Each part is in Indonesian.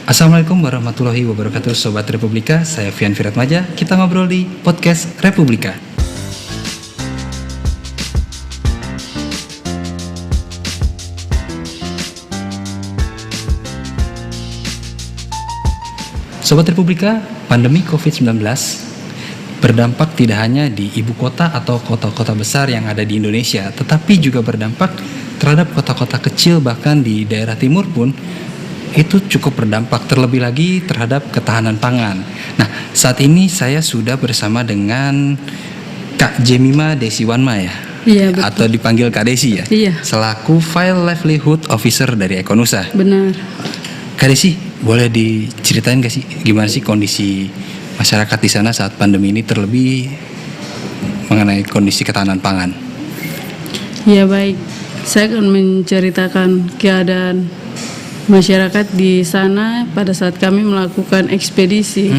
Assalamualaikum warahmatullahi wabarakatuh Sobat Republika, saya Fian Firatmaja. Kita ngobrol di podcast Republika. Sobat Republika, pandemi COVID-19 berdampak tidak hanya di ibu kota atau kota-kota besar yang ada di Indonesia, tetapi juga berdampak terhadap kota-kota kecil, bahkan di daerah timur pun itu cukup berdampak, terlebih lagi terhadap ketahanan pangan. Nah, saat ini saya sudah bersama dengan Kak Jemima Desiwanma ya? Iya, betul. Atau dipanggil Kak Desi ya? Iya. Selaku File Livelihood Officer dari Ekonusa. Benar. Kak Desi, boleh diceritain gak sih gimana sih kondisi masyarakat di sana saat pandemi ini, terlebih mengenai kondisi ketahanan pangan? Ya baik, saya akan menceritakan keadaan masyarakat di sana pada saat kami melakukan ekspedisi.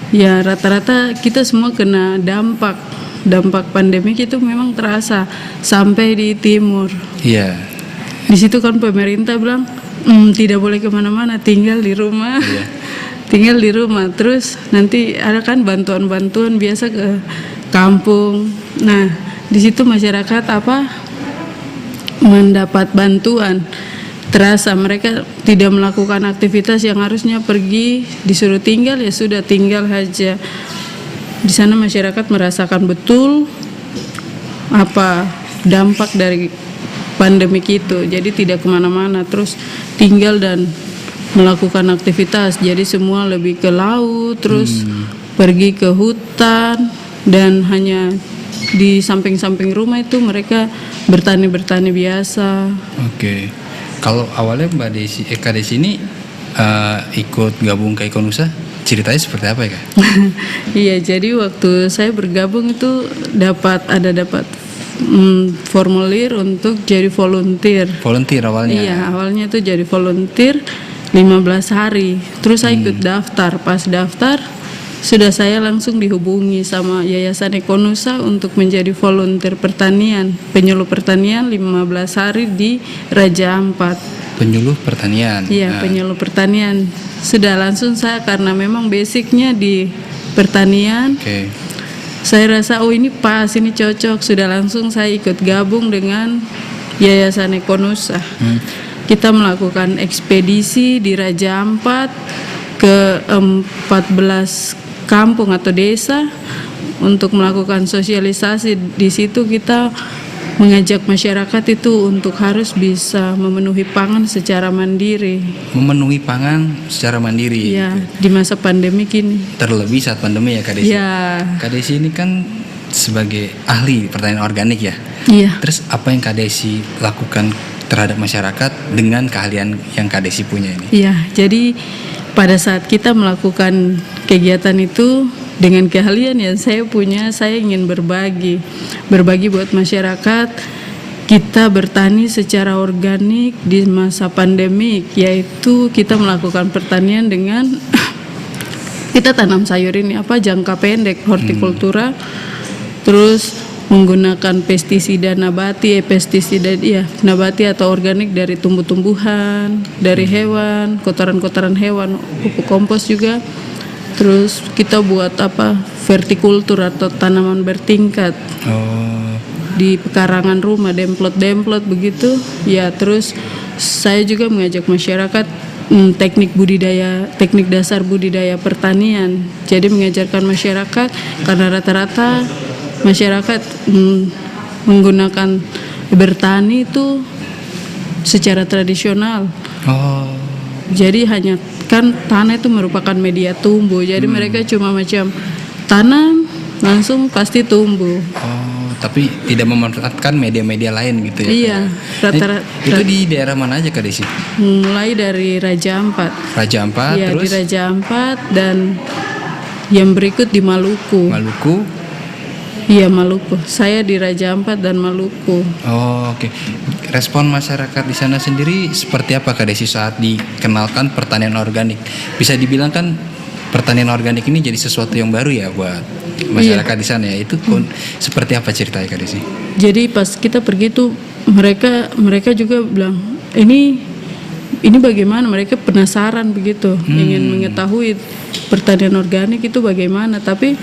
Ya rata-rata kita semua kena dampak pandemi itu memang terasa sampai di timur. Iya. Di situ kan pemerintah bilang tidak boleh kemana-mana, tinggal di rumah. Iya. Tinggal di rumah. Terus nanti ada kan bantuan-bantuan biasa ke kampung. Nah di situ masyarakat mendapat bantuan. Terasa mereka tidak melakukan aktivitas yang harusnya pergi, disuruh tinggal ya sudah tinggal aja. Di sana masyarakat merasakan betul dampak dari pandemi itu. Jadi tidak kemana-mana, terus tinggal dan melakukan aktivitas. Jadi semua lebih ke laut, terus pergi ke hutan, dan hanya di samping-samping rumah itu mereka bertani biasa. Oke. Kalau awalnya Kak Desi ini ikut gabung ke Ekonusa, ceritanya seperti apa ya Kak? Iya, jadi waktu saya bergabung itu dapat formulir untuk jadi volunteer. Volunteer awalnya? Iya, awalnya itu jadi volunteer 15 hari. Terus saya ikut daftar. Pas daftar, sudah saya langsung dihubungi sama Yayasan Ekonusa untuk menjadi volunteer pertanian, penyuluh pertanian 15 hari di Raja Ampat. Penyuluh pertanian? Iya, penyuluh pertanian. Sudah langsung saya, karena memang basicnya di pertanian. Okay. Saya rasa ini pas, ini cocok. Sudah langsung saya ikut gabung dengan Yayasan Ekonusa. Kita melakukan ekspedisi di Raja Ampat ke 14 kampung atau desa untuk melakukan sosialisasi. Di situ kita mengajak masyarakat itu untuk harus bisa memenuhi pangan secara mandiri. Memenuhi pangan secara mandiri. Ya, di masa pandemi kini. Terlebih saat pandemi ya Kak Desi. Ya. Kak Desi ini kan sebagai ahli pertanian organik ya. Iya. Terus apa yang Kak Desi lakukan terhadap masyarakat dengan keahlian yang Kak Desi punya ini? Iya, jadi pada saat kita melakukan kegiatan itu dengan keahlian yang saya punya, saya ingin berbagi buat masyarakat. Kita bertani secara organik di masa pandemik, yaitu kita melakukan pertanian dengan kita tanam sayur ini jangka pendek, hortikultura, terus menggunakan pestisida nabati atau organik dari tumbuh-tumbuhan, dari hewan, kotoran-kotoran hewan, pupuk kompos juga. Terus kita buat vertikultur atau tanaman bertingkat di pekarangan rumah, demplot begitu. Ya, terus saya juga mengajak masyarakat teknik dasar budidaya pertanian. Jadi mengajarkan masyarakat, karena rata-rata masyarakat menggunakan bertani itu secara tradisional. Jadi hanya kan tanah itu merupakan media tumbuh. Jadi mereka cuma macam tanam langsung pasti tumbuh. Tapi tidak memanfaatkan media-media lain gitu ya? Iya, rata-rata. Itu di daerah mana aja Kak Desi? Mulai dari Raja Ampat. Raja Ampat, iya, terus? Di Raja Ampat, dan yang berikut di Maluku. Maluku? Iya, Maluku. Saya di Raja Ampat dan Maluku. Oke. Respon masyarakat di sana sendiri seperti apa Kak Desi saat dikenalkan pertanian organik? Bisa dibilang kan pertanian organik ini jadi sesuatu yang baru ya buat masyarakat di sana ya. Itu pun seperti apa ceritanya Kak Desi? Jadi pas kita pergi tuh mereka juga bilang ini ini bagaimana, mereka penasaran begitu, ingin mengetahui pertanian organik itu bagaimana. Tapi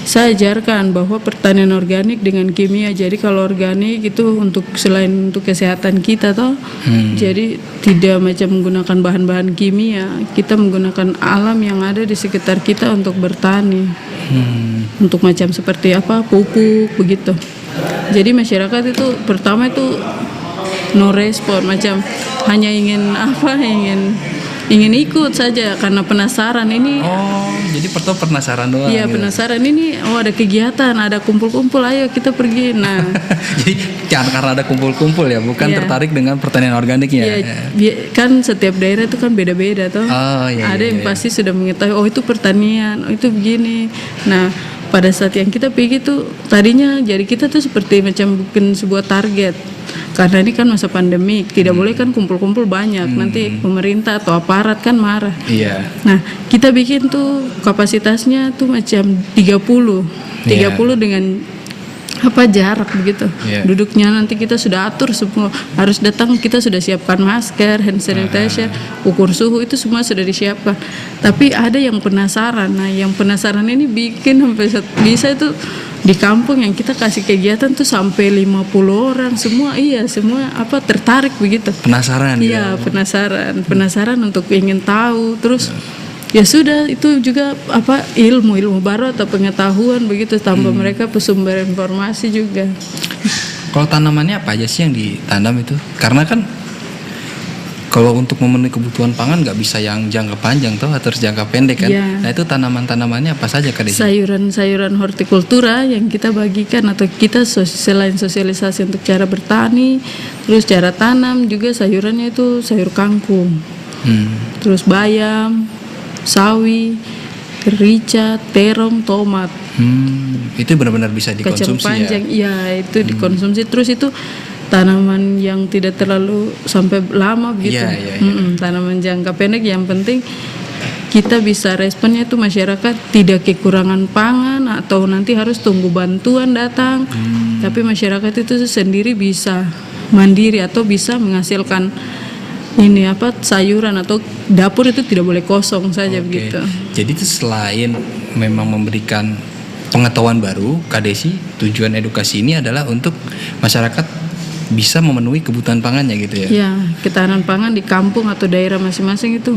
saya ajarkan bahwa pertanian organik dengan kimia. Jadi kalau organik itu untuk selain untuk kesehatan kita toh, jadi tidak macam menggunakan bahan-bahan kimia. Kita menggunakan alam yang ada di sekitar kita untuk bertani. Untuk macam seperti apa, pupuk begitu. Jadi masyarakat itu pertama itu no respon, macam hanya ingin ingin ikut saja karena penasaran ini. Oh, jadi pertama penasaran doang. Iya, gitu. penasaran ini, ada kegiatan, ada kumpul-kumpul, ayo kita pergi. Nah, Jadi karena ada kumpul-kumpul ya, bukan Iya. tertarik dengan pertanian organiknya. ya, kan setiap daerah itu kan beda-beda toh. Oh, iya, Ada iya, yang iya. pasti sudah mengetahui, oh itu pertanian, oh itu begini. Nah, pada saat yang kita pergi tuh tadinya jadi kita tuh seperti macam bikin sebuah target. Karena ini kan masa pandemik, tidak boleh kan kumpul-kumpul banyak. Nanti pemerintah atau aparat kan marah. Iya. Nah, kita bikin tuh kapasitasnya tuh macam 30 dengan jarak begitu. Iya. Duduknya nanti kita sudah atur semua. Harus datang kita sudah siapkan masker, hand sanitizer, ukur suhu itu semua sudah disiapkan. Tapi ada yang penasaran. Nah, yang penasaran ini bikin sampai bisa itu di kampung yang kita kasih kegiatan tuh sampai 50 orang semua tertarik begitu. Penasaran gitu. Iya, penasaran untuk ingin tahu. Terus ya sudah, itu juga ilmu baru atau pengetahuan begitu, tambah mereka pesumber informasi juga. Kalau tanamannya apa aja sih yang ditanam itu? Karena kan kalau untuk memenuhi kebutuhan pangan nggak bisa yang jangka panjang toh, harus jangka pendek kan. Iya. Nah itu tanaman-tanamannya apa saja Kak Desi? Sayuran hortikultura yang kita bagikan atau kita selain sosialisasi untuk cara bertani, terus cara tanam juga sayurannya itu sayur kangkung, terus bayam, sawi, rica, terong, tomat. Itu benar-benar bisa Kacang dikonsumsi panjang, ya. iya itu dikonsumsi. Terus itu tanaman yang tidak terlalu sampai lama begitu. Iya, iya. Tanaman jangka pendek yang penting kita bisa responnya itu masyarakat tidak kekurangan pangan atau nanti harus tunggu bantuan datang. Tapi masyarakat itu sendiri bisa mandiri atau bisa menghasilkan sayuran, atau dapur itu tidak boleh kosong saja Oke. begitu. Jadi itu selain memang memberikan pengetahuan baru, Kak Desi, tujuan edukasi ini adalah untuk masyarakat bisa memenuhi kebutuhan pangannya gitu ya. Ya, ketahanan pangan di kampung atau daerah masing-masing itu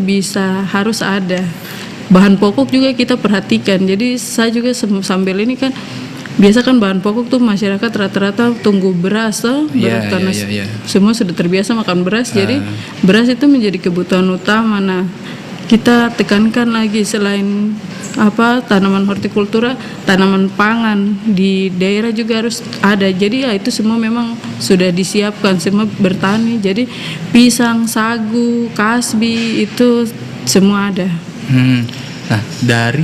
harus ada. Bahan pokok juga kita perhatikan. Jadi saya juga sambil ini kan biasa kan bahan pokok tuh masyarakat rata-rata tunggu beras toh, Iya, karena iya. semua sudah terbiasa makan beras. Jadi beras itu menjadi kebutuhan utama. Nah, kita tekankan lagi selain tanaman hortikultura, tanaman pangan di daerah juga harus ada. Jadi ya itu semua memang sudah disiapkan, semua bertani. Jadi pisang, sagu, kasbi itu semua ada. Nah, dari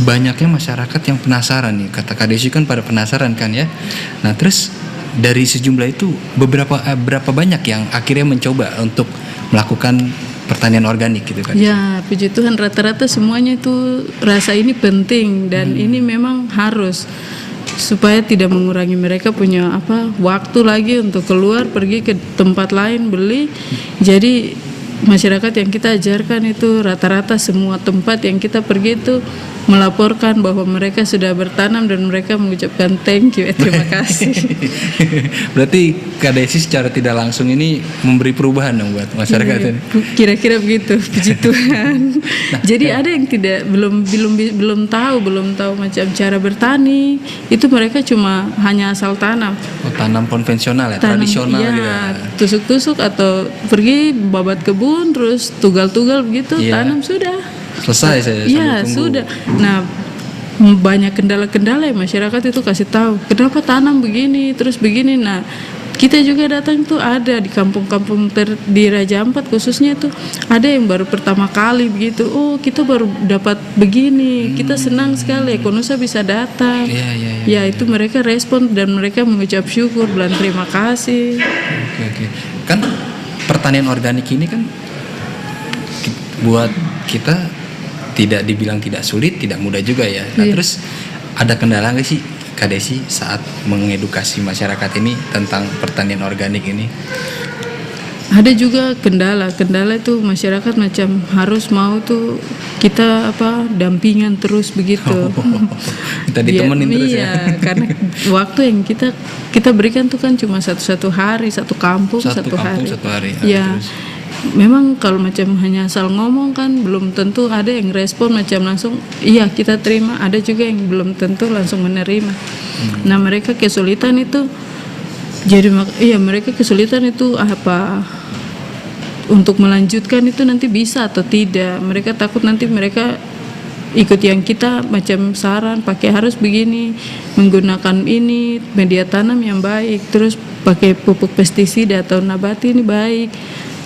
banyaknya masyarakat yang penasaran nih, kata Kak Desi kan pada penasaran kan ya. Nah, terus dari sejumlah itu berapa banyak yang akhirnya mencoba untuk melakukan pertanian organik gitu kan? Ya, puji Tuhan rata-rata semuanya itu rasa ini penting dan ini memang harus supaya tidak mengurangi mereka punya waktu lagi untuk keluar pergi ke tempat lain beli. Jadi masyarakat yang kita ajarkan itu rata-rata semua tempat yang kita pergi itu melaporkan bahwa mereka sudah bertanam dan mereka mengucapkan thank you, terima kasih. Berarti Kak Desi secara tidak langsung ini memberi perubahan dong buat masyarakat ini. Kira-kira begitu, puji Tuhan. Jadi ada yang belum tahu macam cara bertani, itu mereka cuma hanya asal tanam. Oh, tanam konvensional ya, tradisional gitu ya. Tusuk-tusuk atau pergi babat kebun terus tugal-tugal begitu, tanam sudah. Selesai saya Iya, sambil tunggu. sudah. Nah, banyak kendala-kendala ya masyarakat itu kasih tahu, kenapa tanam begini, terus begini. Nah, kita juga datang tuh ada di kampung-kampung di Raja Ampat khususnya tuh ada yang baru pertama kali begitu. Oh, kita baru dapat begini. Kita senang sekali Ekonusa bisa datang. Ya, itu mereka respon dan mereka mengucap syukur dan terima kasih. Oke. Kan pertanian organik ini kan buat kita tidak dibilang tidak sulit, tidak mudah juga ya. Nah, terus ada kendala nggak sih Kak Desi saat mengedukasi masyarakat ini tentang pertanian organik ini? Ada juga kendala itu masyarakat macam harus mau tuh kita dampingan terus begitu. Kita ditemenin terus ya. Iya, karena waktu yang kita berikan tuh kan cuma satu hari, satu kampung satu hari. Ya, terus. memang kalau macam hanya asal ngomong kan belum tentu ada yang respon macam langsung iya kita terima, ada juga yang belum tentu langsung menerima. Nah mereka kesulitan itu mereka kesulitan itu untuk melanjutkan itu nanti bisa atau tidak. Mereka takut nanti mereka ikut yang kita macam saran pakai harus begini, menggunakan ini media tanam yang baik, terus pakai pupuk pestisida atau nabati ini baik.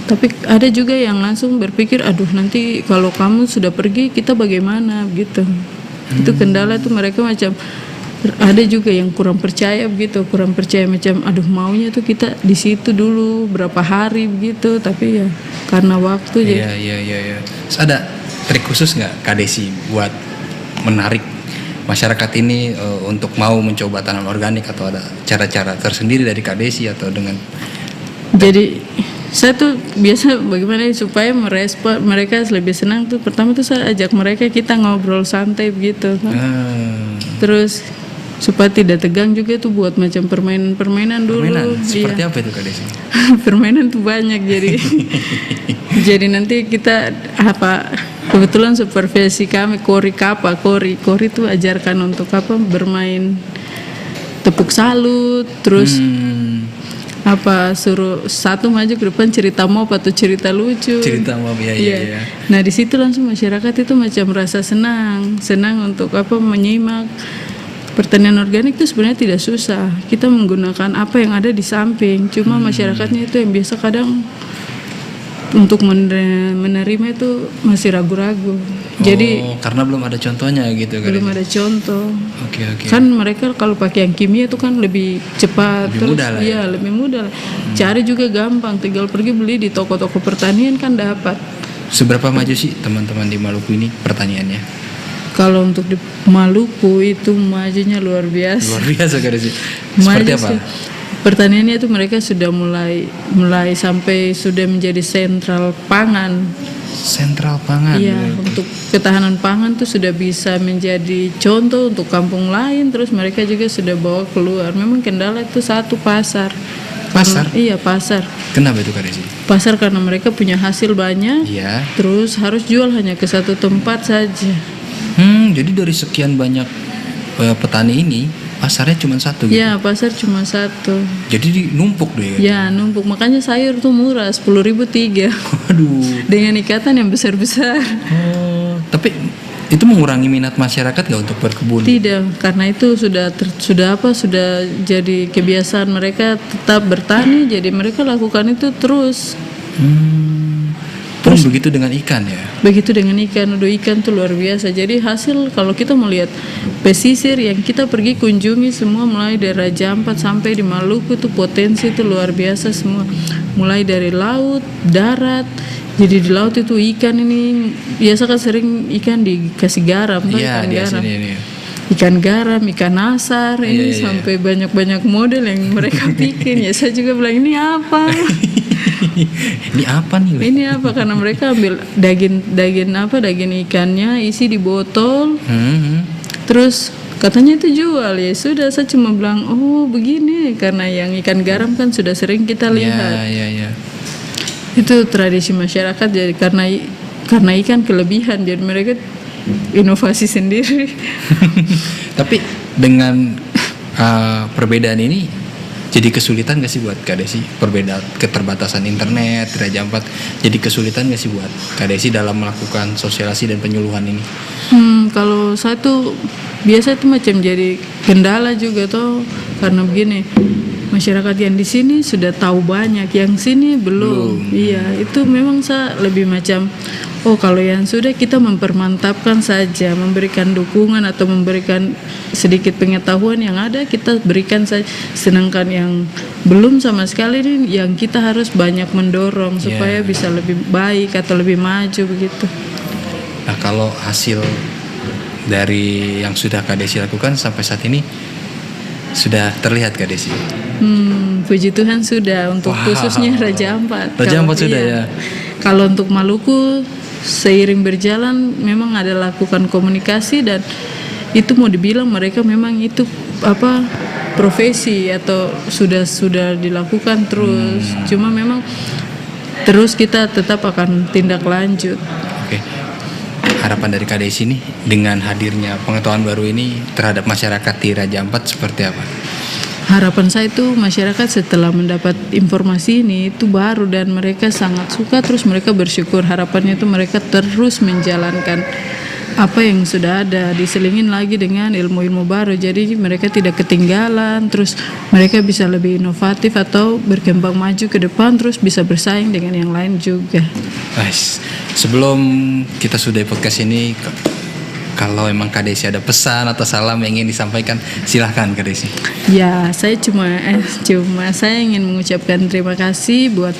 Tapi ada juga yang langsung berpikir aduh nanti kalau kamu sudah pergi kita bagaimana gitu. Itu kendala tuh mereka macam ada juga yang kurang percaya begitu, macam aduh maunya tuh kita di situ dulu berapa hari begitu, tapi ya karena waktu Iya. Terus ada trik khusus nggak Kak Desi buat menarik masyarakat ini untuk mau mencoba tanam organik, atau ada cara-cara tersendiri dari Kak Desi atau dengan? Jadi saya tuh biasa bagaimana supaya merespon mereka lebih senang tuh, pertama tuh saya ajak mereka kita ngobrol santai begitu kan. Terus supaya tidak tegang juga tuh buat macam permainan dulu. Seperti apa itu Kak Desi? Permainan tuh banyak jadi nanti kita kebetulan supervisi kami kori tuh ajarkan untuk bermain tepuk salut, terus suruh satu maju ke depan cerita mop atau cerita lucu. Iya. Nah di situ langsung masyarakat itu macam merasa senang untuk menyimak. Pertanian organik itu sebenarnya tidak susah. Kita menggunakan apa yang ada di samping. Cuma masyarakatnya itu yang biasa kadang untuk menerima itu masih ragu-ragu. Jadi karena belum ada contohnya gitu kan? Belum ada contoh. Oke. Kan mereka kalau pakai yang kimia itu kan lebih cepat, lebih mudah lah. Iya, lebih mudah. Cari juga gampang, tinggal pergi beli di toko-toko pertanian kan dapat. Seberapa maju sih teman-teman di Maluku ini pertaniannya? Kalau untuk di Maluku itu majunya luar biasa. Luar biasa Kak Desi. Seperti apa? Pertaniannya itu mereka sudah mulai sampai sudah menjadi sentral pangan. Sentral pangan. Iya, untuk ketahanan pangan tuh sudah bisa menjadi contoh untuk kampung lain. Terus mereka juga sudah bawa keluar. Memang kendala itu satu pasar. Iya pasar. Kenapa itu Kak Desi? Pasar karena mereka punya hasil banyak. Iya. Terus harus jual hanya ke satu tempat saja. Jadi dari sekian banyak petani ini pasarnya cuma satu gitu? Ya pasar cuma satu. Jadi numpuk deh? Ya numpuk, makanya sayur tuh murah 10.000 3. Waduh. Dengan ikatan yang besar-besar. Tapi itu mengurangi minat masyarakat gak untuk berkebun? Tidak, karena itu sudah jadi kebiasaan mereka tetap bertani, jadi mereka lakukan itu terus. Terus begitu dengan ikan ya? Begitu dengan ikan, ikan tuh luar biasa. Jadi hasil kalau kita melihat pesisir yang kita pergi kunjungi semua mulai dari Raja Ampat sampai di Maluku tuh potensi itu luar biasa semua. Mulai dari laut, darat. Jadi di laut itu ikan ini biasa kan sering ikan dikasih garam, ikan garam. Ikan garam, ikan asar, ini sampai banyak-banyak model yang mereka bikin. Ya saya juga bilang ini apa? Ini apa nih? Ini apa? Karena mereka ambil daging ikannya isi di botol, terus katanya itu jual. Ya sudah, saya cuma bilang oh begini, karena yang ikan garam kan sudah sering kita lihat. Iya. Itu tradisi masyarakat, jadi karena ikan kelebihan, jadi mereka inovasi sendiri. Tapi dengan perbedaan ini jadi kesulitan gak sih buat Kak Desi? Keterbatasan internet, Raja Ampat, jadi kesulitan gak sih buat Kak Desi dalam melakukan sosialisasi dan penyuluhan ini? Kalau saya tuh biasa itu macam jadi kendala juga tuh, karena begini, masyarakat yang di sini sudah tahu banyak, yang sini belum. Iya, itu memang saya lebih macam kalau yang sudah kita mempermantapkan saja, memberikan dukungan atau memberikan sedikit pengetahuan yang ada kita berikan saja. Sedangkan yang belum sama sekali ini yang kita harus banyak mendorong supaya bisa lebih baik atau lebih maju begitu. Nah kalau hasil dari yang sudah Kak Desi lakukan sampai saat ini sudah terlihat Kak Desi? puji Tuhan sudah untuk Wow. khususnya Raja Ampat. Raja Kalau- Ampat sudah iya. ya. Kalau untuk Maluku seiring berjalan memang ada lakukan komunikasi, dan itu mau dibilang mereka memang itu profesi atau sudah dilakukan terus. Cuma memang terus kita tetap akan tindak lanjut. Oke. Harapan dari KDSI ini dengan hadirnya pengetahuan baru ini terhadap masyarakat di Raja Ampat seperti apa? Harapan saya itu masyarakat setelah mendapat informasi ini itu baru dan mereka sangat suka, terus mereka bersyukur. Harapannya itu mereka terus menjalankan apa yang sudah ada, diselingin lagi dengan ilmu-ilmu baru, jadi mereka tidak ketinggalan, terus mereka bisa lebih inovatif atau berkembang maju ke depan, terus bisa bersaing dengan yang lain juga. Guys, sebelum kita sudahi podcast ini, kalau emang KDSI ada pesan atau salam yang ingin disampaikan, silahkan KDSI. Ya, saya saya ingin mengucapkan terima kasih buat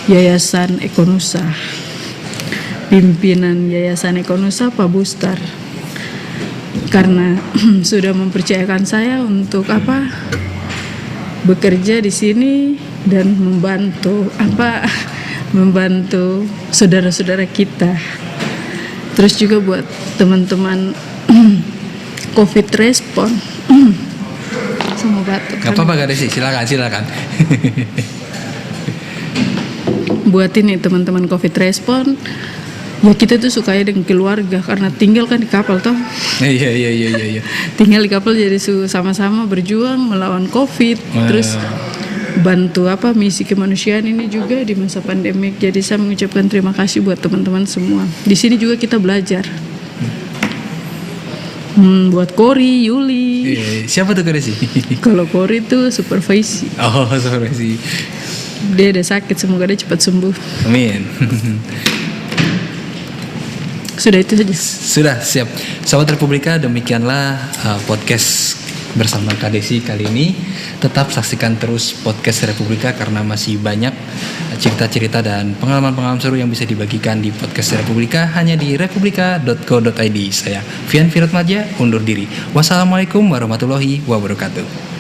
Yayasan Ekonusa, pimpinan Yayasan Ekonusa Pak Bustar, karena sudah mempercayakan saya untuk bekerja di sini dan membantu saudara-saudara kita. Terus juga buat teman-teman COVID Respon. Sama batuk. Gak apa-apa KDSI, silakan. Buat ini teman-teman COVID Respon, ya kita tuh sukanya dengan keluarga karena tinggal kan di kapal toh. Iya. Tinggal di kapal jadi sama-sama berjuang melawan COVID. Terus bantu misi kemanusiaan ini juga di masa pandemik. Jadi saya mengucapkan terima kasih buat teman-teman semua. Di sini juga kita belajar. Buat Kori, Yuli. Siapa tuh KDSI? Kalau Kori itu supervisi. Oh, supervisi. Dia ada sakit, semoga dia cepat sembuh. Amin. Sudah itu saja. Sudah siap. Sahabat Republika, demikianlah podcast bersama KDSI kali ini. Tetap saksikan terus podcast Republika karena masih banyak cerita-cerita dan pengalaman-pengalaman seru yang bisa dibagikan di podcast Republika hanya di republika.co.id. Saya Fian Firatmadja undur diri. Wassalamualaikum warahmatullahi wabarakatuh.